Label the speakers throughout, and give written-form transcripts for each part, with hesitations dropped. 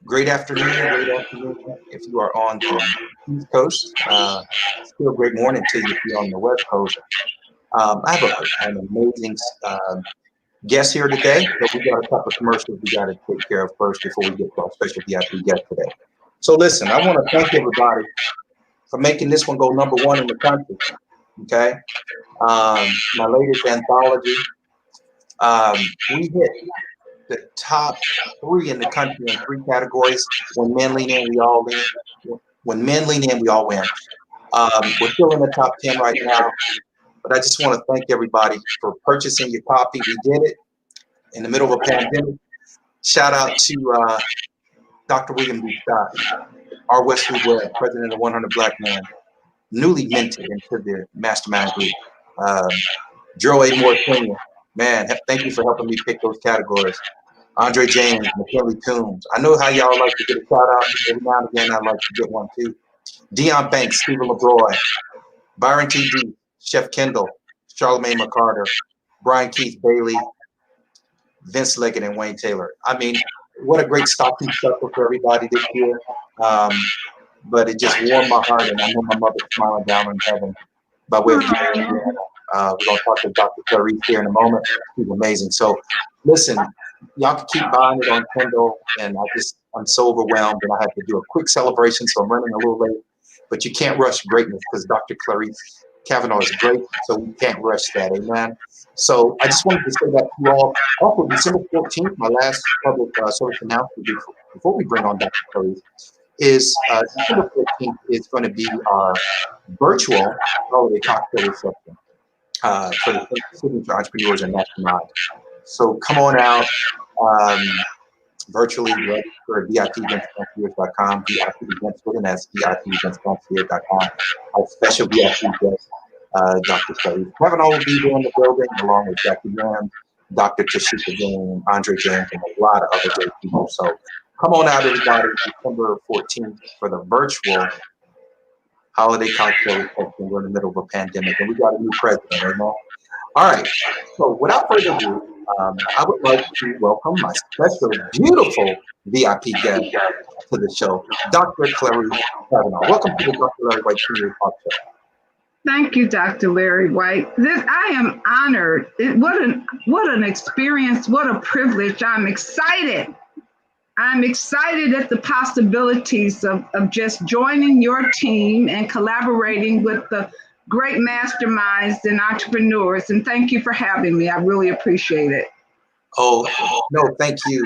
Speaker 1: Great afternoon, great afternoon. If you are on the East Coast, still great morning to you if you're on the West Coast. I have an amazing guest here today, but we got a couple of commercials we got to take care of first before we get to our special VIP guest today. So listen, I want to thank everybody for making this one go #1 in the country. Okay, my latest anthology, we hit the top 3 in the country in 3 categories. When men lean in, we all win. When men lean in, we all win. We're still in the top 10 right now, but I just want to thank everybody for purchasing your copy. We did it in the middle of a pandemic. Shout out to Dr. William B. Scott, our Wesley Webb, president of 100 Black Men, newly minted into the mastermind group. Drew A. Moore Sr., man, thank you for helping me pick those categories. Andre James, McKinley Toombs. I know how y'all like to get a shout out. Every now and again, I like to get one too. Deion Banks, Stephen LeBroy, Byron T.D., Chef Kendall, Charlamagne McCarter, Brian Keith Bailey, Vince Leggett, and Wayne Taylor. I mean, what a great stocking shuffle for everybody this year. But it just warmed my heart, and I know my mother's smiling down in heaven by way of Indiana. We're going to talk to Dr. Carice here in a moment. She's amazing. So, listen, y'all can keep buying it on Kindle, and I'm so overwhelmed, and I have to do a quick celebration, so I'm running a little late. But you can't rush greatness because Dr. Carice Kavanaugh is great, so we can't rush that. Amen. So I just wanted to say that to you all. Also, December 14th, my last public service announcement before we bring on Dr. Carice, is December 14th is going to be our virtual holiday cocktail reception for the signature entrepreneurs and mastermind. So come on out virtually, register at VIPeventsconcierge.com, VIP events with an S, VIPeventsconcierge.com. Our special VIP guest, Dr. Carice Kavanaugh will be there in the building, along with Jackie Graham, Dr. Tashika James, Andre James, and a lot of other great people. So come on out, everybody, December 14th for the virtual holiday cocktail reception. We're in the middle of a pandemic, and we got a new president, amen. All right, so without further ado, I would like to welcome my special, beautiful VIP guest to the show, Dr. Carice Kavanaugh. Welcome to the Dr. Larry White Senior Talk Show.
Speaker 2: Thank you, Dr. Larry White. I am honored. What an experience, what a privilege. I'm excited. I'm excited at the possibilities of just joining your team and collaborating with the great masterminds and entrepreneurs. And thank you for having me. I really appreciate it.
Speaker 1: Oh, no, thank you.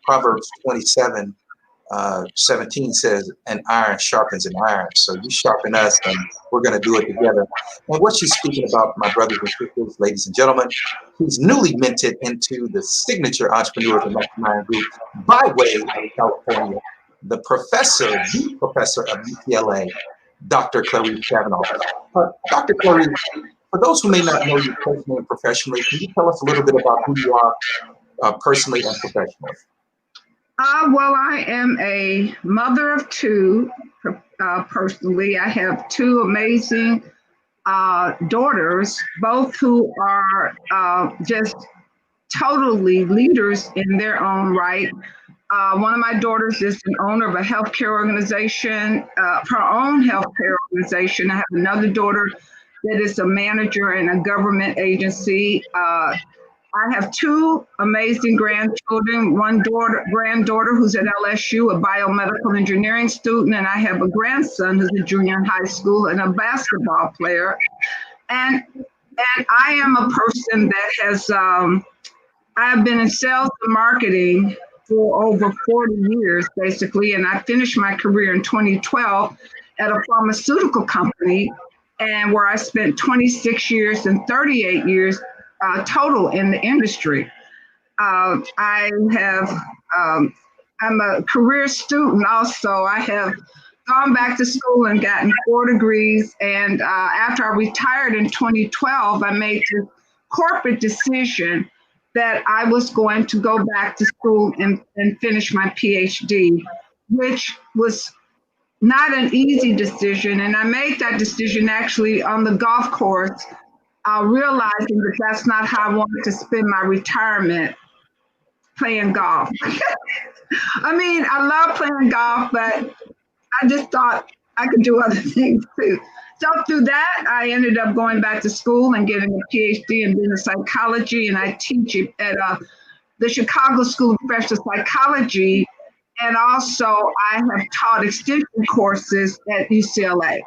Speaker 1: Proverbs 27:17 says, an iron sharpens an iron. So you sharpen us, and we're going to do it together. And what she's speaking about, my brothers and sisters, ladies and gentlemen, he's newly minted into the signature entrepreneurs and mastermind group by way of California, the professor of UCLA, Dr. Carice Kavanaugh. Dr. Carice, for those who may not know you personally and professionally, can you tell us a little bit about who you are personally and professionally?
Speaker 2: Well, I am a mother of 2. Personally, I have 2 amazing daughters, both who are just totally leaders in their own right. One of my daughters is an owner of a healthcare organization, her own healthcare organization. I have another daughter that is a manager in a government agency. I have 2 amazing grandchildren, one granddaughter who's at LSU, a biomedical engineering student, and I have a grandson who's a junior in high school and a basketball player. And I am a person that has, I've been in sales and marketing for over 40 years, basically, and I finished my career in 2012 at a pharmaceutical company, and where I spent 26 years and 38 years total in the industry. I'm a career student also. I have gone back to school and gotten 4 degrees. And after I retired in 2012, I made the corporate decision that I was going to go back to school and finish my PhD, which was not an easy decision. And I made that decision actually on the golf course, realizing that that's not how I wanted to spend my retirement. playing golf. I mean, I love playing golf, but I just thought I could do other things too. So through that, I ended up going back to school and getting a PhD in business psychology, and I teach it at the Chicago School of Professional Psychology, and also I have taught extension courses at UCLA.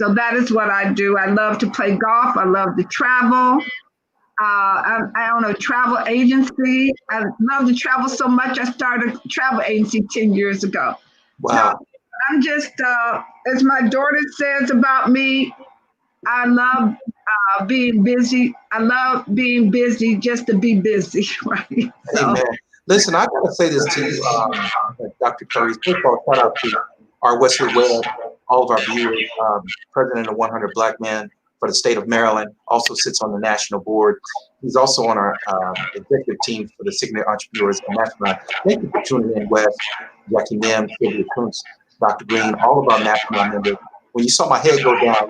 Speaker 2: So that is what I do. I love to play golf. I love to travel. I own a travel agency. I love to travel so much. I started a travel agency 10 years ago.
Speaker 1: Wow.
Speaker 2: So I'm just, as my daughter says about me, I love being busy. I love being busy just to be busy, right? So,
Speaker 1: Amen. Listen, I got to say this to you, Dr. Carice. First of all, shout out to our Wesley Webb, all of our viewers, president of 100 Black Men for the state of Maryland, also sits on the national board. He's also on our executive team for the Signet Entrepreneurs Mastermind. Thank you for tuning in, Wes, Jackie Mim, Sylvia Kuntz, Dr. Green, all of our mastermind members. When you saw my head go down,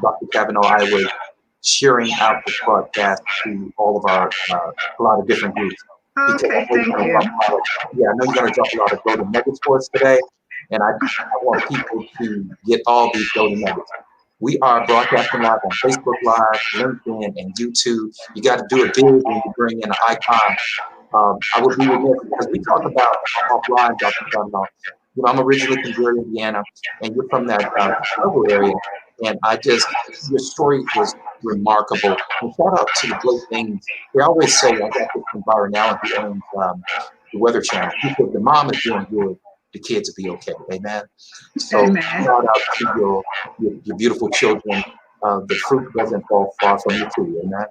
Speaker 1: Dr. Kavanaugh, I was sharing out this broadcast to all of our, a lot of different groups.
Speaker 2: okay, thank you.
Speaker 1: Yeah, I know you're going to drop a lot of golden nuggets for us today, and I want people to get all these golden nuggets. We are broadcasting live on Facebook Live, LinkedIn, and YouTube. You got to do it big when you bring in an icon. I would be remiss because we talk about offline, Dr. Kavanaugh. You know, I'm originally from Gary, Indiana, and you're from that Chicago area. And your story was remarkable. And shout out to the great things. They always say, I got this from Byron Allen, who owns the Weather Channel. He said, the mom is doing good, the kids will be okay. Amen. So
Speaker 2: Amen.
Speaker 1: shout out to your beautiful children. The fruit doesn't fall far from the tree. Amen.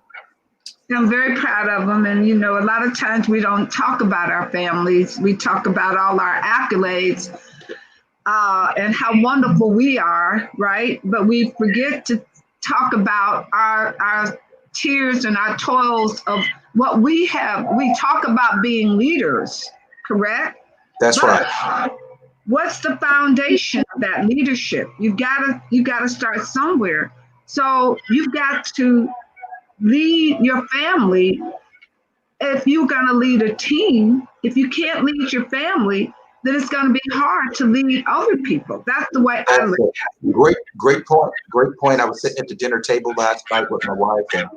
Speaker 2: I'm very proud of them. And, you know, a lot of times we don't talk about our families. We talk about all our accolades and how wonderful we are, right? But we forget to talk about our tears and our toils of what we have. We talk about being leaders, correct?
Speaker 1: That's right.
Speaker 2: What's the foundation of that leadership? You gotta start somewhere. So you've got to lead your family. If you're going to lead a team, if you can't lead your family, then it's going to be hard to lead other people. That's the way I look at it.
Speaker 1: Great point. I was sitting at the dinner table last night with my wife, and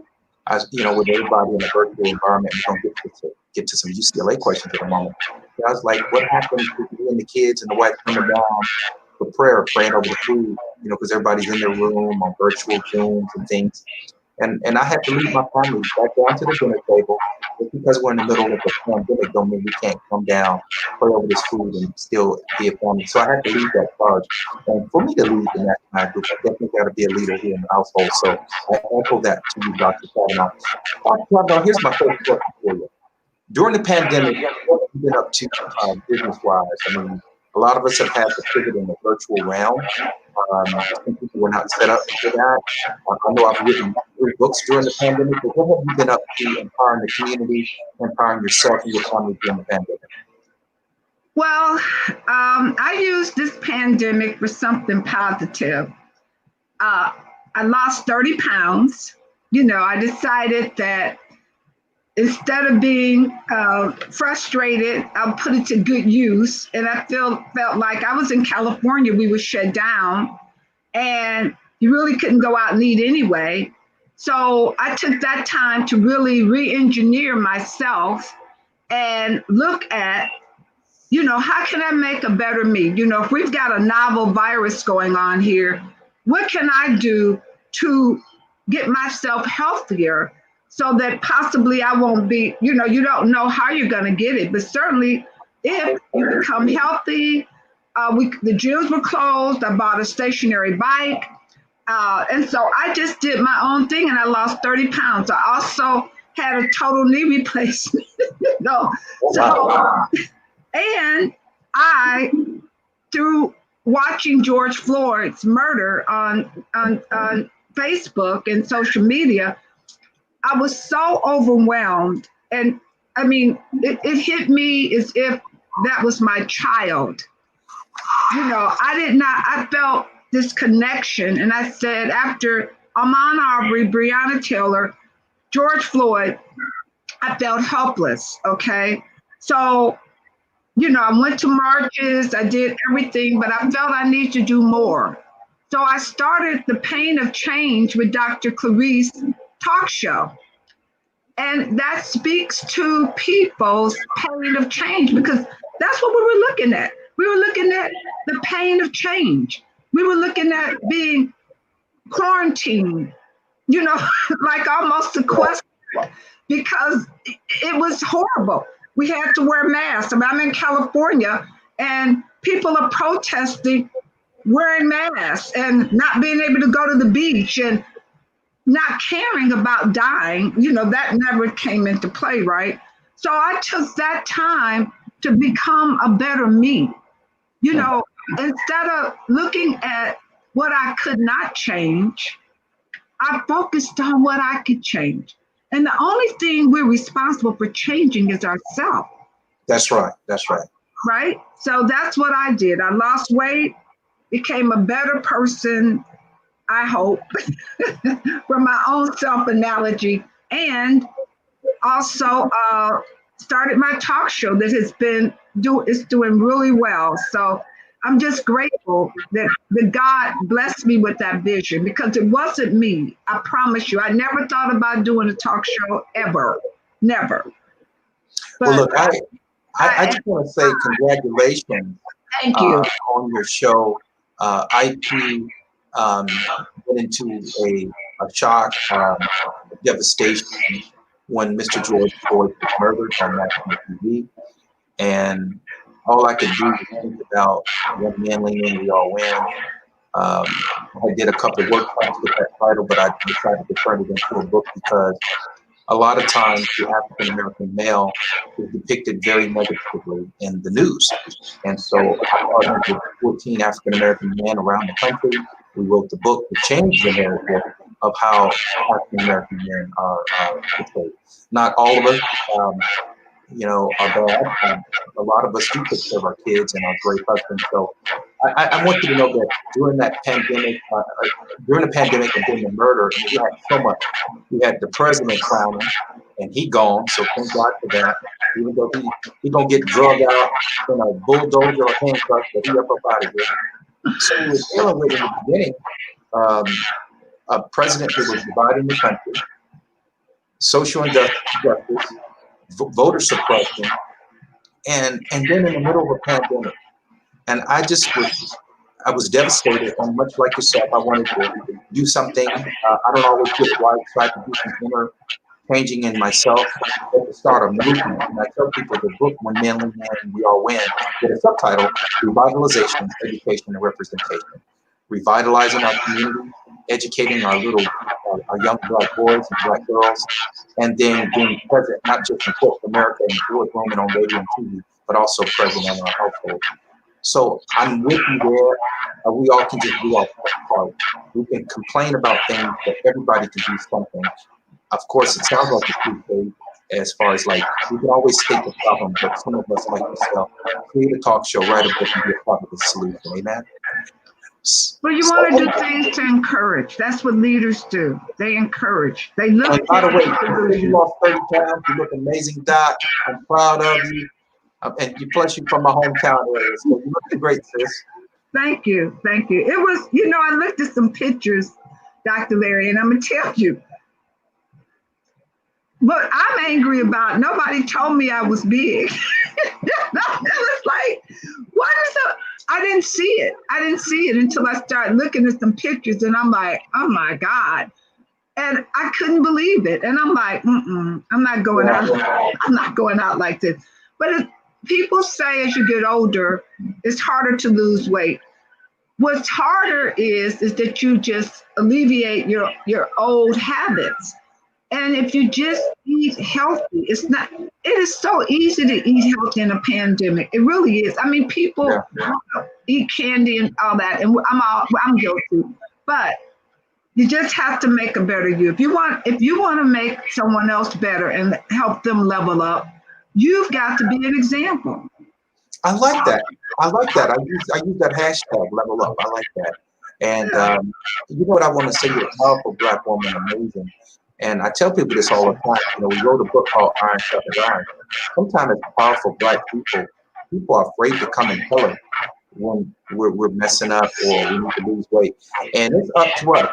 Speaker 1: I was, with everybody in a virtual environment. We're going to get to some UCLA questions in a moment. And I was like, what happens with you and the kids and the wife coming down for praying over the food, because everybody's in their room on virtual Zooms and things. And I had to leave my family back down to the dinner table. Just because we're in the middle of the pandemic don't mean we can't come down, pray over this food, and still be a family. So I had to leave that charge. And for me to lead the national group, I definitely got to be a leader here in the household. So I echo that to you, Dr. Kavanaugh. Dr. Kavanaugh, here's my first question for you. During the pandemic, what have you been up to business-wise? I mean, a lot of us have had to pivot in the virtual realm. Some people were not set up for that. I know I've written 3 books during the pandemic, but what have you been up to empowering the community, empowering yourself and your family during the pandemic?
Speaker 2: Well, I used this pandemic for something positive. I lost 30 pounds. I decided that instead of being frustrated, I'll put it to good use. And I felt like I was in California, we were shut down, and you really couldn't go out and eat anyway. So I took that time to really re-engineer myself and look at, how can I make a better me? If we've got a novel virus going on here, what can I do to get myself healthier? So that possibly I won't be, you don't know how you're going to get it, but certainly if you become healthy, the gyms were closed. I bought a stationary bike. And so I just did my own thing and I lost 30 pounds. I also had a total knee replacement. And I, through watching George Floyd's murder on Facebook and social media, I was so overwhelmed. And I mean, it hit me as if that was my child. I felt this connection. And I said, after Ahmaud Arbery, Breonna Taylor, George Floyd, I felt helpless. Okay. So, I went to marches, I did everything, but I felt I need to do more. So I started the Pain of Change with Dr. Carice talk show. And that speaks to people's pain of change because that's what we were looking at. We were looking at the pain of change. We were looking at being quarantined, like almost sequestered because it was horrible. We had to wear masks. I mean, I'm in California and people are protesting wearing masks and not being able to go to the beach and not caring about dying. That never came into play, right? So I took that time to become a better me. Instead of looking at what I could not change, I focused on what I could change. And the only thing we're responsible for changing is ourselves.
Speaker 1: That's right. That's right.
Speaker 2: Right? So that's what I did. I lost weight, became a better person, I hope, from my own self analogy, and also started my talk show that has been it's doing really well. So I'm just grateful that God blessed me with that vision because it wasn't me. I promise you, I never thought about doing a talk show ever, never.
Speaker 1: But well, look, I just want to say congratulations.
Speaker 2: Thank you
Speaker 1: on your show. IP went into a shock, devastation when Mr. George Floyd was murdered on national TV. And all I could do was think about one manly men, we all win. I did a couple of workshops with that title, but I decided to turn it into a book because a lot of times the African American male is depicted very negatively in the news. And so I partnered with 14 African American men around the country. We wrote the book to change the narrative of how African American men are portrayed. Not all of us, are bad. A lot of us do take care of our kids and our great husbands. So I want you to know that during that pandemic, during the pandemic and during the murder, we had so much. We had the president crowning, and he gone. So thank God for that. Even though he gonna get drugged out in a bulldozer or handcuffs, but he up out of here. So we were dealing with in the beginning a president who was dividing the country, social injustice, voter suppression, and then in the middle of a pandemic. And I was devastated, and much like yourself, I wanted to do something. I don't always get it right, so I had to do some inner changing in myself, but to start a movement. And I tell people the book, When Men Win, We All Win, with a subtitle, Revitalization, Education, and Representation. Revitalizing our community, educating our young Black boys and Black girls, and then being present, not just in corporate America and boardroom and on radio and TV, but also present in our household. So I'm with you there. We all can just do our part. We can complain about things, but everybody can do something. Of course, it sounds like a cliche as far as like, we can always state the problem, but some of us like yourself, create a talk show, write a book, and be a part of the solution. Amen?
Speaker 2: Well, you want to do things to encourage. That's what leaders do. They encourage. They look.
Speaker 1: And by the way, you lost 30 pounds. You look amazing, Doc. I'm proud of you. And plus, you're from my hometown area, so you look great, sis.
Speaker 2: Thank you. Thank you. It was, I looked at some pictures, Dr. Larry, and I'm going to tell you. What I'm angry about, nobody told me I was big. It was like, what is up? I didn't see it. I didn't see it until I started looking at some pictures, and I'm like, oh my God. And I couldn't believe it. And I'm like, I'm not going out. I'm not going out like this. But people say as you get older, it's harder to lose weight. What's harder is that you just alleviate your old habits. And if you just eat healthy, it is so easy to eat healthy in a pandemic. It really is. I mean, people eat candy and all that, and I'm guilty. But you just have to make a better you. If you want to make someone else better and help them level up, you've got to be an example.
Speaker 1: I like that. I use that hashtag, level up. I like that. And you know what I want to say? You're a powerful Black woman, amazing. And I tell people this all the time. You know, we wrote a book called Iron Sharpens Iron. Sometimes as powerful Black people are afraid to come and tell us when we're messing up or we need to lose weight. And it's up to us.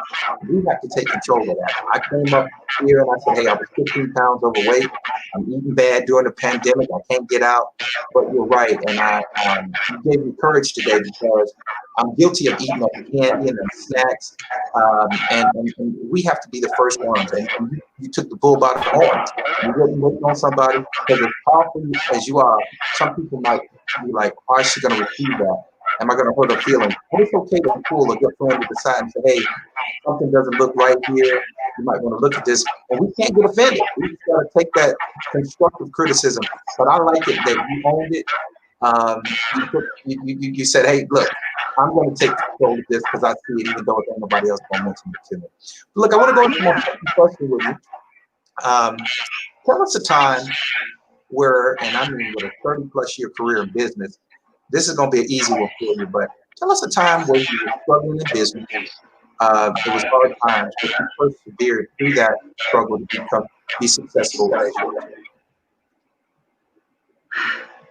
Speaker 1: We have to take control of that. I came up here and I said, hey, I was 15 pounds overweight. I'm eating bad during the pandemic. I can't get out. But you're right. And you gave me courage today because I'm guilty of eating up the candy and the snacks. And we have to be the first ones. And you took the bull by the horns. You didn't wait on somebody because as powerful as you are, some people might be like, how is she going to receive that? Am I going to hurt her feelings? And it's okay to pull a good friend to the side and say, hey, something doesn't look right here. You might want to look at this. And we can't get offended. We just got to take that constructive criticism. But I like it that you owned it. You said, hey, look, I'm going to take control of this because I see it, even though it's nobody else going to mention it to me. But look, I want to go into my second question with you. Tell us a time where, and I mean with a 30-plus year career in business, this is going to be an easy one for you, but tell us a time where you were struggling in business. It was hard times, but you persevered through that struggle to be successful.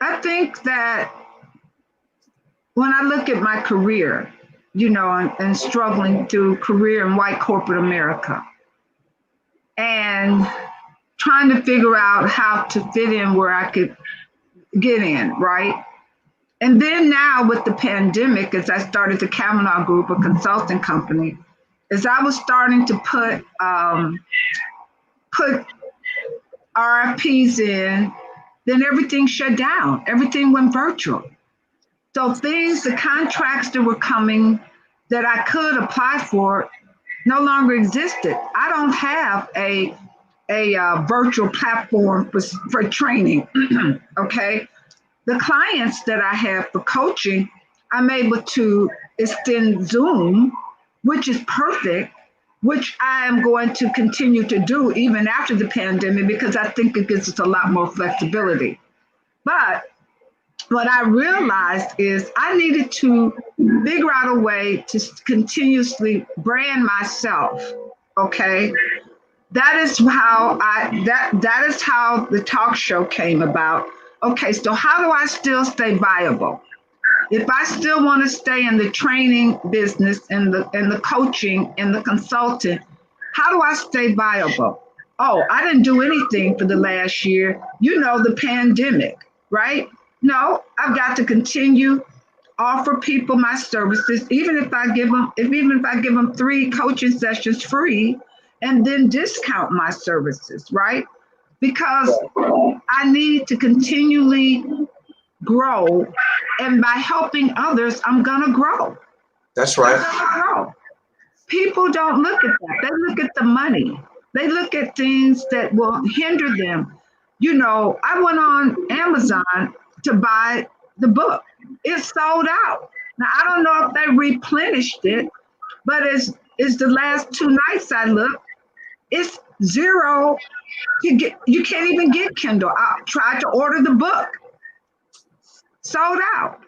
Speaker 2: I think that when I look at my career, you know, and struggling through career in white corporate America and trying to figure out how to fit in where I could get in, right? And then now with the pandemic, as I started the Kavanaugh Group, a consulting company, as I was starting to put RFPs in, then everything shut down. Everything went virtual. So the contracts that were coming that I could apply for no longer existed. I don't have a virtual platform for training, okay? The clients that I have for coaching, I'm able to extend Zoom, which is perfect, which I am going to continue to do even after the pandemic because I think it gives us a lot more flexibility. But what I realized is I needed to figure out a way to continuously brand myself, okay? That is how that is how the talk show came about. Okay, so how do I still stay viable? If I still want to stay in the training business and the coaching and the consultant, how do I stay viable? Oh, I didn't do anything for the last year. You know, the pandemic, right? No, I've got to continue offer people my services, even if I give them 3 coaching sessions free, and then discount my services, right? Because I need to continually grow, and by helping others, I'm gonna grow.
Speaker 1: That's right.
Speaker 2: People don't look at that. They look at the money. They look at things that will hinder them. You know, I went on Amazon to buy the book. It's sold out. Now, I don't know if they replenished it, but it's the last 2 nights I looked, it's zero. You can't even get Kindle. I tried to order the book. Sold out.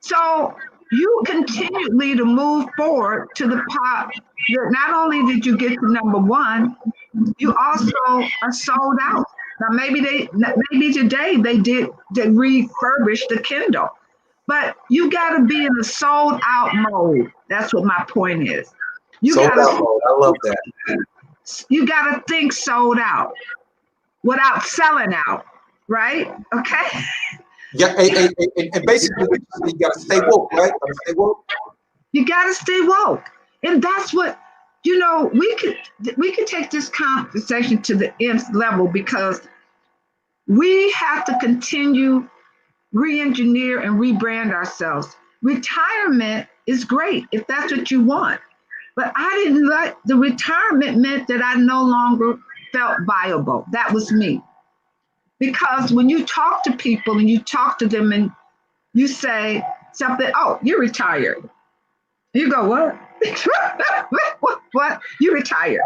Speaker 2: So you continually to move forward to the top. Not only did you get to number 1, you also are sold out. Now maybe today they refurbished the Kindle, but you got to be in a sold out mode. That's what my point is.
Speaker 1: Sold out mode. I love that.
Speaker 2: You got to think sold out without selling out, right? Okay.
Speaker 1: Yeah, and basically you got to stay woke, right? Stay woke.
Speaker 2: You got to stay woke, and that's what, you know. We could take this conversation to the nth level because we have to continue re-engineer and rebrand ourselves. Retirement is great if that's what you want, but I didn't like the retirement meant that I no longer felt viable. That was me. Because when you talk to people and you talk to them and you say something, oh, you're retired. You go, what? What? You retired.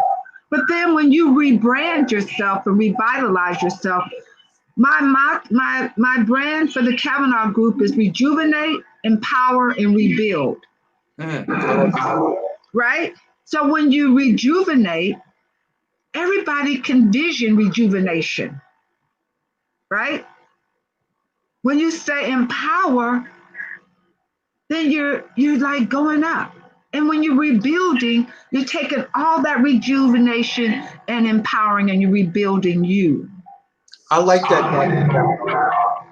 Speaker 2: But then when you rebrand yourself and revitalize yourself, my brand for the Kavanaugh Group is rejuvenate, empower, and rebuild. Right? So when you rejuvenate, everybody can vision rejuvenation, right? When you say empower, then you're like going up. And when you're rebuilding, you're taking all that rejuvenation and empowering, and you're rebuilding you.
Speaker 1: I like that.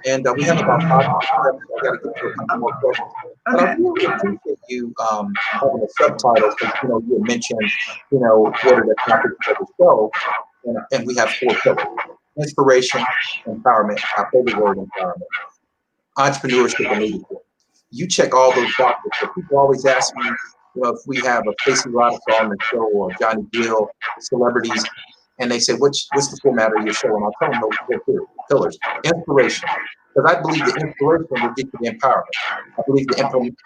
Speaker 1: And we have about 5 minutes left, so I got to get to a couple more questions. But I
Speaker 2: Okay.
Speaker 1: really appreciate you having a subtitle because you had mentioned what are the topics of the show, and we have 4 pillars: inspiration, empowerment. I favorite word, empowerment, entrepreneurship, and leadership. You check all those boxes. So people always ask me, if we have a Casey Roddick on the show or Johnny Gill, celebrities, and they say, what's the format of your show? And I'll tell them those 4 pillars. Inspiration, because I believe the inspiration will get you the empowerment. I believe the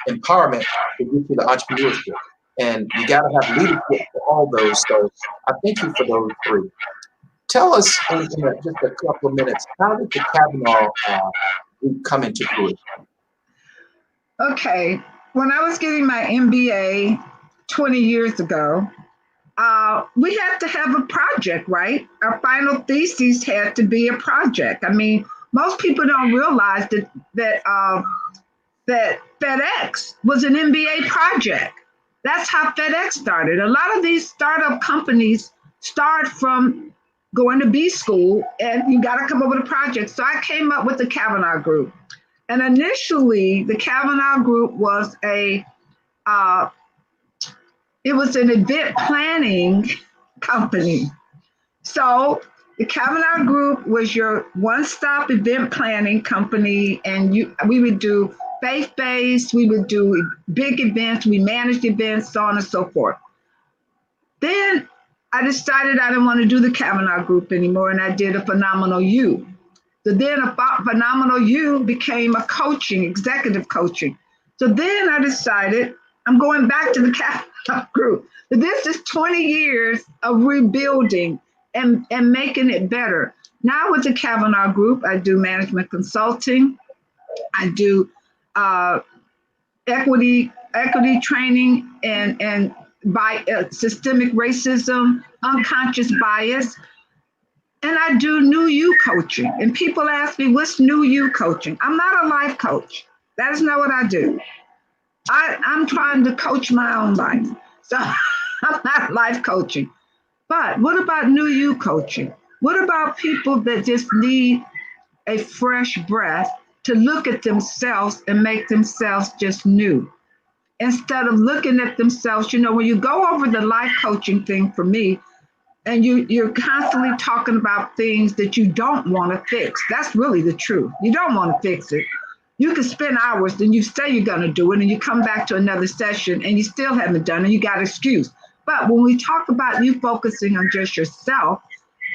Speaker 1: empowerment will get you the entrepreneurship. And you got to have leadership for all those. So I thank you for those 3. Tell us in just a couple of minutes, how did the Kavanaugh group come into fruition?
Speaker 2: Okay. When I was getting my MBA 20 years ago, we had to have a project, right? Our final thesis had to be a project. I mean, most people don't realize that FedEx was an MBA project. That's how FedEx started. A lot of these startup companies start from going to B school, and you got to come up with a project. So I came up with the Kavanaugh Group. And initially, the Kavanaugh Group was it was an event planning company. So the Kavanaugh Group was your one-stop event planning company, and we would do faith-based, we would do big events, we managed events, so on and so forth. Then I decided I didn't want to do the Kavanaugh Group anymore, and I did a Phenomenal You. So then a Phenomenal You became a executive coaching. So then I decided I'm going back to the Kavanaugh Group. But this is 20 years of rebuilding and making it better. Now with the Kavanaugh Group, I do management consulting. I do equity training and by systemic racism, unconscious bias. And I do new you coaching. And people ask me, what's new you coaching? I'm not a life coach. That is not what I do. I'm trying to coach my own life. So I'm not life coaching. But what about new you coaching? What about people that just need a fresh breath to look at themselves and make themselves just new? Instead of looking at themselves, when you go over the life coaching thing for me, and you're constantly talking about things that you don't want to fix. That's really the truth. You don't want to fix it. You can spend hours and you say you're going to do it, and you come back to another session and you still haven't done it, and you got an excuse. But when we talk about you focusing on just yourself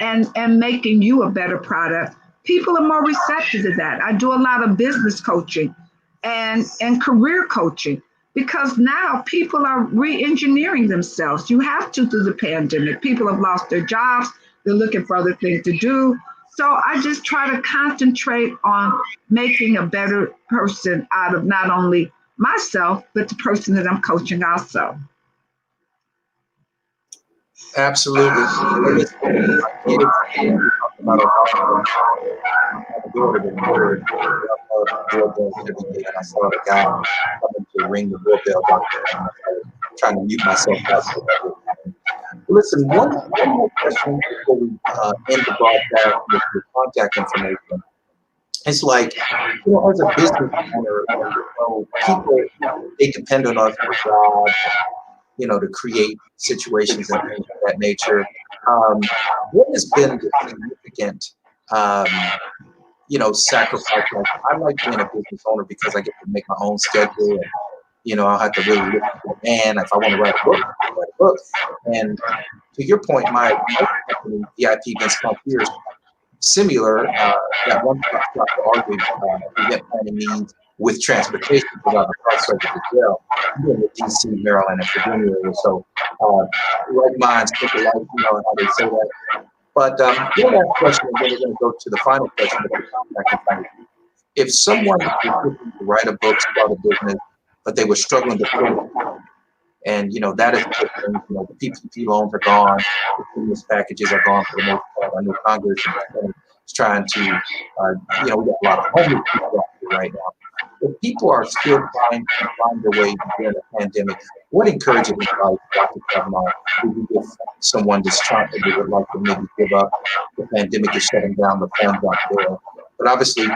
Speaker 2: and making you a better product, people are more receptive to that. I do a lot of business coaching and career coaching, because now people are re-engineering themselves. You have to through the pandemic. People have lost their jobs. They're looking for other things to do. So I just try to concentrate on making a better person out of not only myself, but the person that I'm coaching also.
Speaker 1: Absolutely. I saw the guy coming to ring the doorbell back there. I was trying to mute myself out. Listen, one more question before we end the broadcast with your contact information. It's like, as a business owner, people, they depend on us for jobs, to create situations and things of that nature. What has been the significant, sacrifice? Like, I like being a business owner because I get to make my own schedule. And, I'll have to really look for a man. If I want to write a book, I'll write a book. And to your point, my company, VIP Events Concierge, similar, that one stop for argue event planning needs with transportation throughout the car service as well, in the DC, Maryland, and Virginia area. So, like minds think alike, how they say that. But one last question, and then we're going to go to the final question. If someone is looking to write a book, start a business, but they were struggling to finish, And, that is good things. The PPP loans are gone. The stimulus packages are gone for the most part. I know Congress and the Senate is trying to, we got a lot of homeless people out here right now. If people are still trying to find their way during the pandemic, what encouragement advice, Dr. Kavanaugh, would you give someone that's trying to would like to maybe give up? The pandemic is shutting down, the funds out there. But obviously,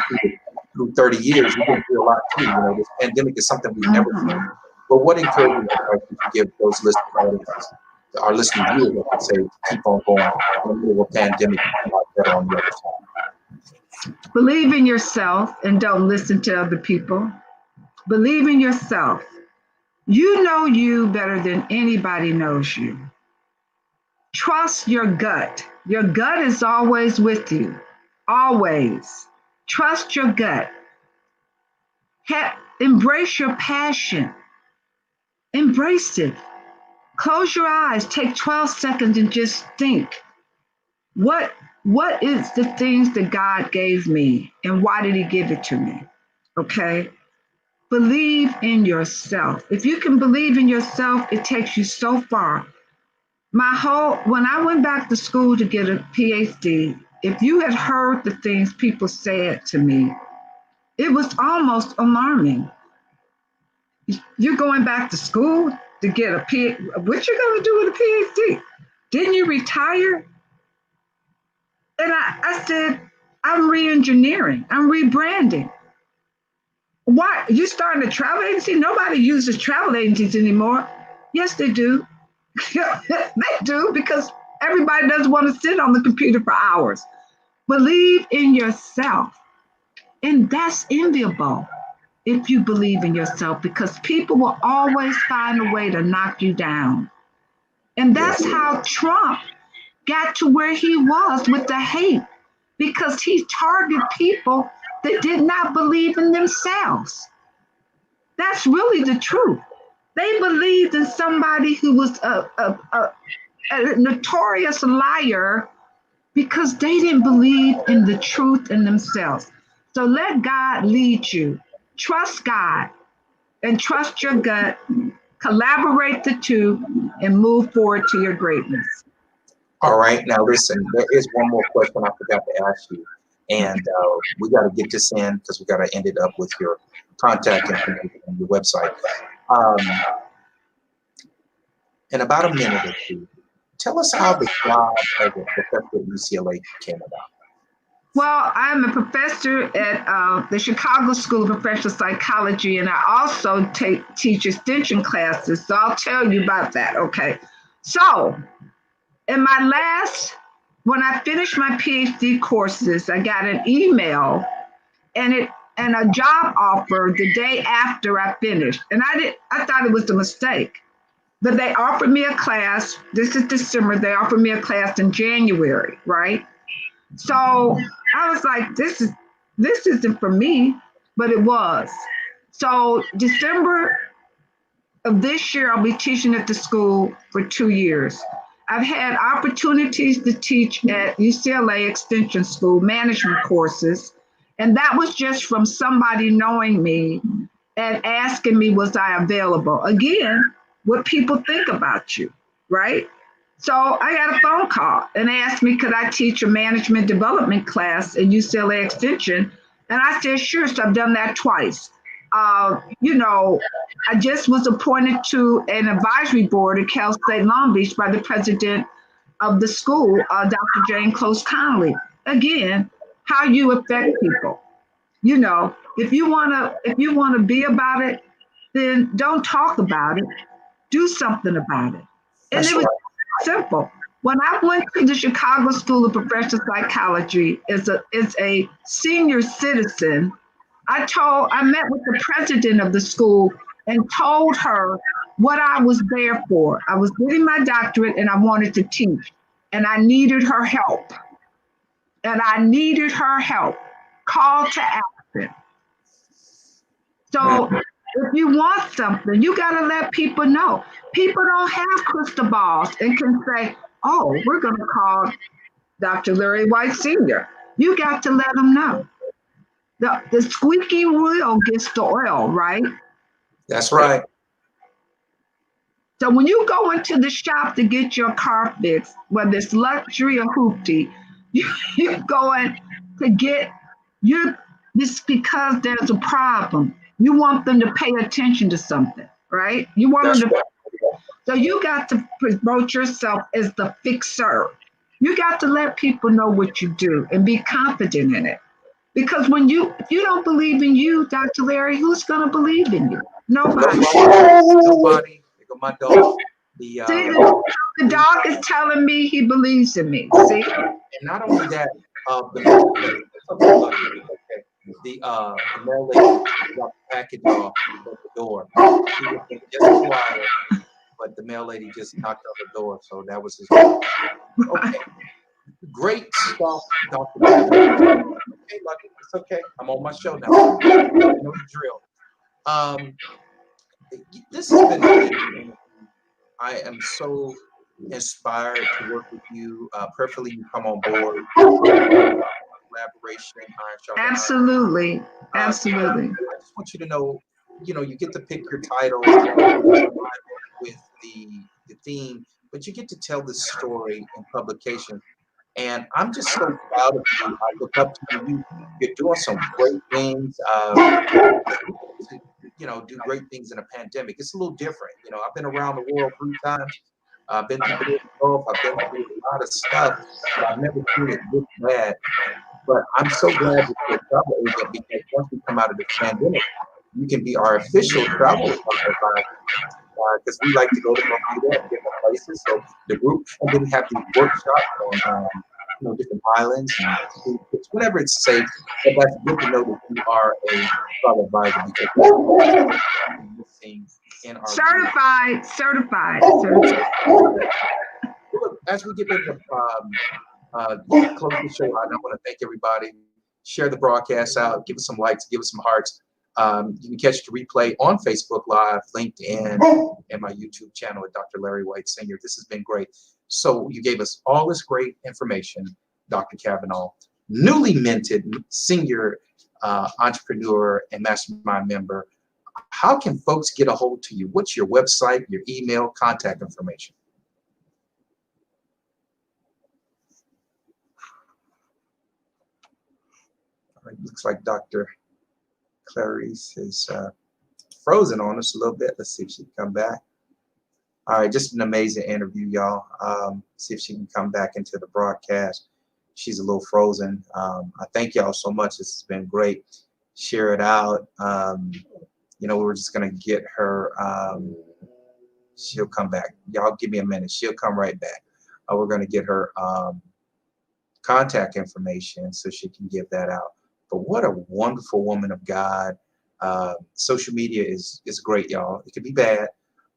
Speaker 1: through 30 years, we've been through a lot too. This pandemic is something we've never seen. But what encouragement advice would you give those listening audiences, our listening viewers, I should say, to keep on going in the middle of a pandemic and come out better on the other side?
Speaker 2: Believe in yourself and don't listen to other people. Believe in yourself. You know you better than anybody knows you. Trust your gut. Your gut is always with you. Always. Trust your gut. Embrace your passion. Embrace it. Close your eyes. Take 12 seconds and just think. What is the things that God gave me and why did he give it to me? Okay? Believe in yourself. If you can believe in yourself, it takes you so far. When I went back to school to get a PhD, if you had heard the things people said to me, it was almost alarming. You're going back to school to get a PhD. What you going to do with a PhD? Didn't you retire? And I said, I'm re-engineering. I'm rebranding. Why? You starting a travel agency? Nobody uses travel agencies anymore. Yes, they do. They do, because everybody doesn't want to sit on the computer for hours. Believe in yourself. And that's enviable if you believe in yourself, because people will always find a way to knock you down. And that's how Trump got to where he was with the hate, because he targeted people that did not believe in themselves. That's really the truth. They believed in somebody who was a notorious liar because they didn't believe in the truth in themselves. So let God lead you. Trust God and trust your gut. Collaborate the two and move forward to your greatness.
Speaker 1: All right. Now, listen, there is one more question I forgot to ask you. And we got to get this in because we got to end it up with your contact information on your website. In about a minute or two, tell us how the job as a professor at UCLA came about.
Speaker 2: Well, I'm a professor at the Chicago School of Professional Psychology, and I also teach extension classes. So I'll tell you about that. Okay. So when I finished my PhD courses, I got an email and a job offer the day after I finished. And I thought it was a mistake. But they offered me a class. This is December. They offered me a class in January, right? So I was like, this isn't for me, but it was. So December of this year, I'll be teaching at the school for 2 years. I've had opportunities to teach at UCLA Extension School management courses, and that was just from somebody knowing me and asking me, was I available? Again, what people think about you, right? So I got a phone call and they asked me, could I teach a management development class at UCLA Extension? And I said, sure. So I've done that twice. I just was appointed to an advisory board at Cal State Long Beach by the president of the school, Dr. Jane Close Connolly. Again, how you affect people. If you wanna be about it, then don't talk about it. Do something about it. And it was simple. When I went to the Chicago School of Professional Psychology as a senior citizen, I met with the president of the school and told her what I was there for. I was getting my doctorate and I wanted to teach, and I needed her help. Call to action. So if you want something, you got to let people know. People don't have crystal balls and can say, oh, we're going to call Dr. Larry White Sr. You got to let them know. The squeaky wheel gets the oil, right?
Speaker 1: That's right.
Speaker 2: So when you go into the shop to get your car fixed, whether it's luxury or hoopty, you're going to get you this because there's a problem. You want them to pay attention to something, right? You want
Speaker 1: That's
Speaker 2: them to.
Speaker 1: right.
Speaker 2: So you got to promote yourself as the fixer. You got to let people know what you do and be confident in it. Because when if you don't believe in you, Dr. Larry, who's going to believe in you? Nobody.
Speaker 1: Nobody. There go my dog. The
Speaker 2: See, the dog is telling me he believes in me. See?
Speaker 1: and not only that, the mail lady dropped the package off at the door. He was being just quiet, but the mail lady just knocked on the door, so that was his. Okay, great stuff, Dr. Okay, Lucky, it's okay. I'm on my show now. You know the drill. This has been amazing. I am so inspired to work with you. Preferably you come on board. Collaboration, iron sharpens iron.
Speaker 2: Absolutely. Absolutely.
Speaker 1: I just want you to know, you get to pick your title with the theme, but you get to tell this story in publication. And I'm just so proud of you. I look up to you. You're doing some great things. Do great things in a pandemic. It's a little different. I've been around the world 3 times. I've been through the Gulf. I've been through a lot of stuff. But I've never seen it this bad. But I'm so glad that you're a travel agent because once we come out of the pandemic, you can be our official travel advisor because we like to go to Bermuda and different places. So the group, and then we have these workshops on different islands and whenever it's safe. But that's good to know that you are a travel advisor because we're missing in our
Speaker 2: Certified.
Speaker 1: Look, as we get ready to close the show out, I want to thank everybody. Share the broadcast out. Give us some likes. Give us some hearts. You can catch the replay on Facebook Live, LinkedIn, and my YouTube channel at Dr. Larry White Sr. This has been great. So you gave us all this great information, Dr. Kavanaugh, newly minted senior entrepreneur and mastermind member. How can folks get a hold to you? What's your website, your email, contact information? All right, looks like Dr. Carice is frozen on us a little bit. Let's see if she can come back. All right, just an amazing interview, y'all. See if she can come back into the broadcast. She's a little frozen. I thank y'all so much. This has been great. Share it out. We're just gonna get her. She'll come back. Y'all give me a minute. She'll come right back. We're gonna get her contact information so she can give that out. But what a wonderful woman of God. Social media is great, y'all. It can be bad,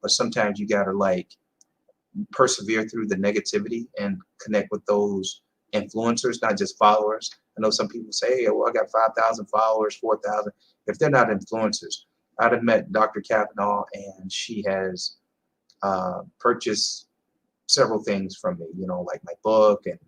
Speaker 1: but sometimes you gotta persevere through the negativity and connect with those influencers, not just followers. I know some people say, hey, well, I got 5,000 followers, 4,000. If they're not influencers, I'd have met Dr. Kavanaugh and she has purchased several things from me, like my book and,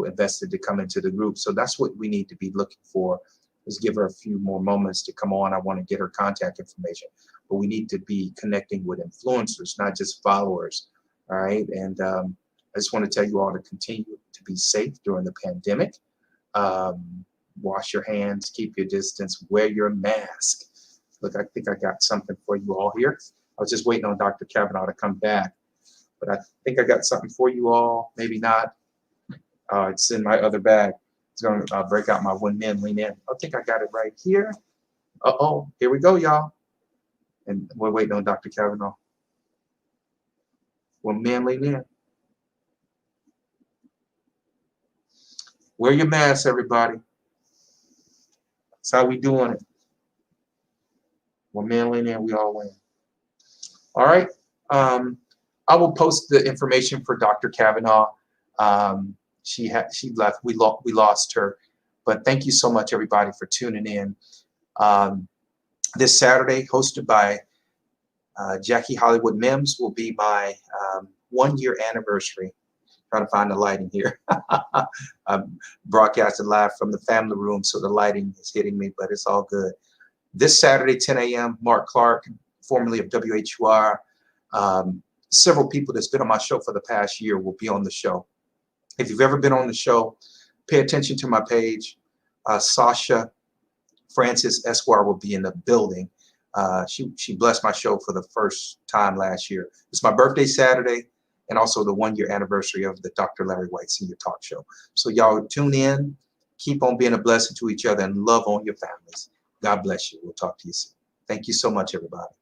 Speaker 1: invested to come into the group. So that's what we need to be looking for, is give her a few more moments to come on. I want to get her contact information, but we need to be connecting with influencers, not just followers. All right. And I just want to tell you all to continue to be safe during the pandemic. Wash your hands, keep your distance, wear your mask. Look, I think I got something for you all here. I was just waiting on Dr. Kavanaugh to come back, but I think I got something for you all. Maybe not. It's in my other bag. It's going to break out my When Men Lean In. I think I got it right here. Uh-oh, here we go, y'all. And we're waiting on Dr. Kavanaugh. When Men Lean In. Wear your mask, everybody. That's how we doing it. When men lean in, we all win. All right. I will post the information for Dr. Kavanaugh. She left. We lost her. But thank you so much, everybody, for tuning in. This Saturday, hosted by Jackie Hollywood Mims, will be my 1-year anniversary. Trying to find the lighting here. I'm broadcasting live from the family room, so the lighting is hitting me, but it's all good. This Saturday, 10 a.m., Mark Clark, formerly of WHUR, several people that's been on my show for the past year will be on the show. If you've ever been on the show, pay attention to my page. Sasha Francis Esquire will be in the building. She blessed my show for the first time last year. It's my birthday Saturday, and also the 1-year anniversary of the Dr. Larry White Senior Talk Show. So y'all tune in, keep on being a blessing to each other, and love on your families. God bless you. We'll talk to you soon. Thank you so much, everybody.